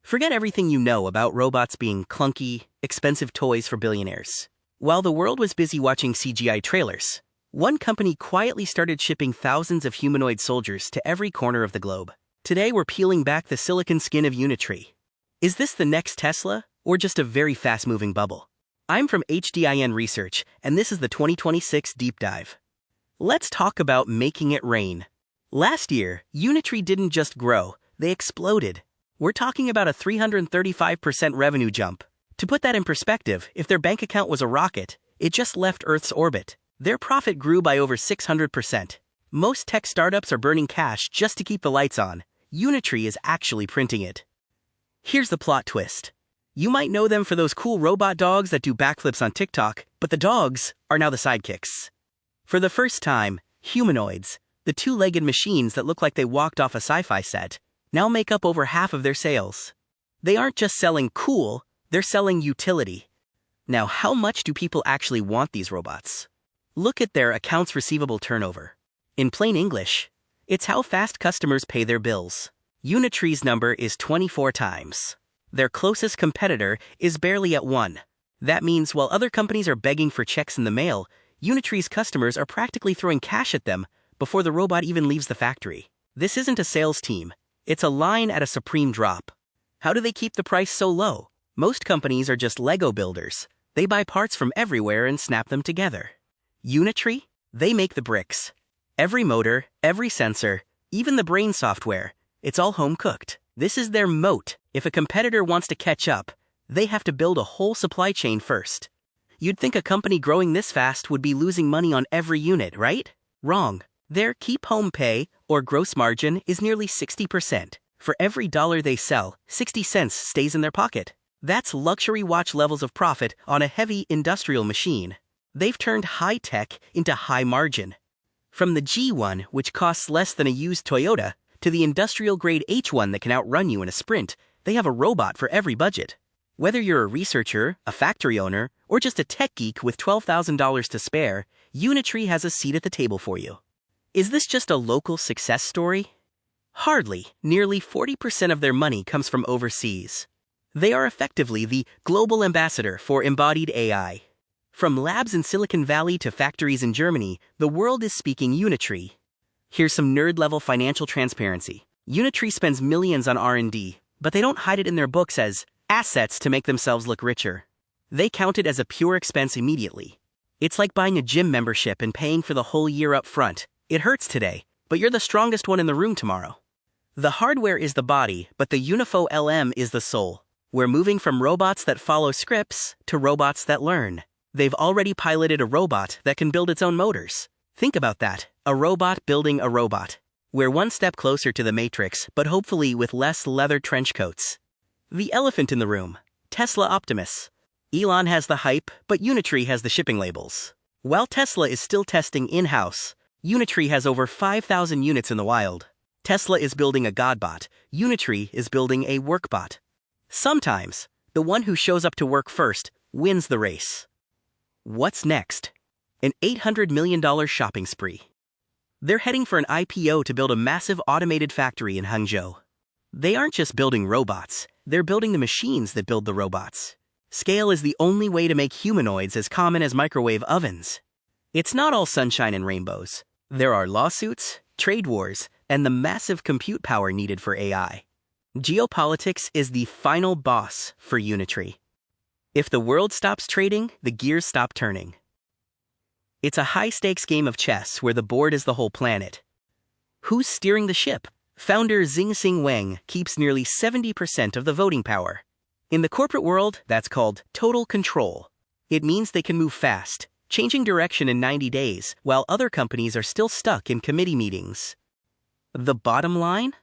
Forget everything you know about robots being clunky, expensive toys for billionaires. While the world was busy watching CGI trailers, one company quietly started shipping thousands of humanoid soldiers to every corner of the globe. Today we're peeling back the silicon skin of Unitree. Is this the next Tesla, or just a very fast-moving bubble? I'm from HDIN Research, and this is the 2026 Deep Dive. Let's talk about making it rain. Last year, Unitree didn't just grow, they exploded. We're talking about a 335% revenue jump. To put that in perspective, if their bank account was a rocket, it just left Earth's orbit. Their profit grew by over 600%. Most tech startups are burning cash just to keep the lights on. Unitree is actually printing it. Here's the plot twist. You might know them for those cool robot dogs that do backflips on TikTok, but the dogs are now the sidekicks. For the first time, humanoids, the two-legged machines that look like they walked off a sci-fi set, now make up over half of their sales. They aren't just selling cool, they're selling utility. Now, how much do people actually want these robots? Look at their accounts receivable turnover. In plain English, it's how fast customers pay their bills. Unitree's number is 24 times. Their closest competitor is barely at 1. That means while other companies are begging for checks in the mail, Unitree's customers are practically throwing cash at them before the robot even leaves the factory. This isn't a sales team. It's a line at a supreme drop. How do they keep the price so low? Most companies are just Lego builders. They buy parts from everywhere and snap them together. Unitree? They make the bricks. Every motor, every sensor, even the brain software, it's all home-cooked. This is their moat. If a competitor wants to catch up, they have to build a whole supply chain first. You'd think a company growing this fast would be losing money on every unit, right? Wrong. Their keep home pay, or gross margin, is nearly 60%. For every dollar they sell, 60 cents stays in their pocket. That's luxury watch levels of profit on a heavy industrial machine. They've turned high-tech into high-margin. From the G1, which costs less than a used Toyota, to the industrial-grade H1 that can outrun you in a sprint, they have a robot for every budget. Whether you're a researcher, a factory owner, or just a tech geek with $12,000 to spare, Unitree has a seat at the table for you. Is this just a local success story? Hardly. Nearly 40% of their money comes from overseas. They are effectively the global ambassador for embodied AI. From labs in Silicon Valley to factories in Germany, the world is speaking Unitree. Here's some nerd-level financial transparency. Unitree spends millions on R&D, but they don't hide it in their books as assets to make themselves look richer. They count it as a pure expense immediately. It's like buying a gym membership and paying for the whole year up front. It hurts today, but you're the strongest one in the room tomorrow. The hardware is the body, but the UnifoLM is the soul. We're moving from robots that follow scripts to robots that learn. They've already piloted a robot that can build its own motors. Think about that, a robot building a robot. We're one step closer to the Matrix, but hopefully with less leather trench coats. The elephant in the room, Tesla Optimus. Elon has the hype, but Unitree has the shipping labels. While Tesla is still testing in-house, Unitree has over 5,000 units in the wild. Tesla is building a godbot. Unitree is building a workbot. Sometimes, the one who shows up to work first wins the race. What's next? An $800 million shopping spree. They're heading for an IPO to build a massive automated factory in Hangzhou. They aren't just building robots, they're building the machines that build the robots. Scale is the only way to make humanoids as common as microwave ovens. It's not all sunshine and rainbows. There are lawsuits, trade wars, and the massive compute power needed for AI. Geopolitics is the final boss for Unitree. If the world stops trading, the gears stop turning. It's a high-stakes game of chess where the board is the whole planet. Who's steering the ship? Founder Xing Wang keeps nearly 70% of the voting power. In the corporate world, that's called total control. It means they can move fast, changing direction in 90 days, while other companies are still stuck in committee meetings. The bottom line?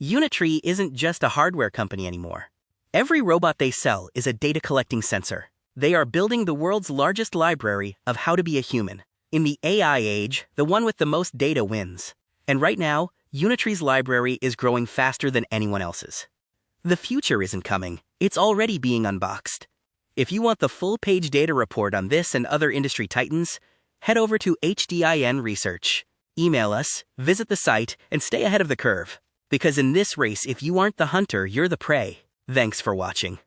Unitree isn't just a hardware company anymore. Every robot they sell is a data-collecting sensor. They are building the world's largest library of how to be a human. In the AI age, the one with the most data wins. And right now, Unitree's library is growing faster than anyone else's. The future isn't coming. It's already being unboxed. If you want the full-page data report on this and other industry titans, head over to HDIN Research. Email us, visit the site, and stay ahead of the curve. Because in this race, if you aren't the hunter, you're the prey. Thanks for watching.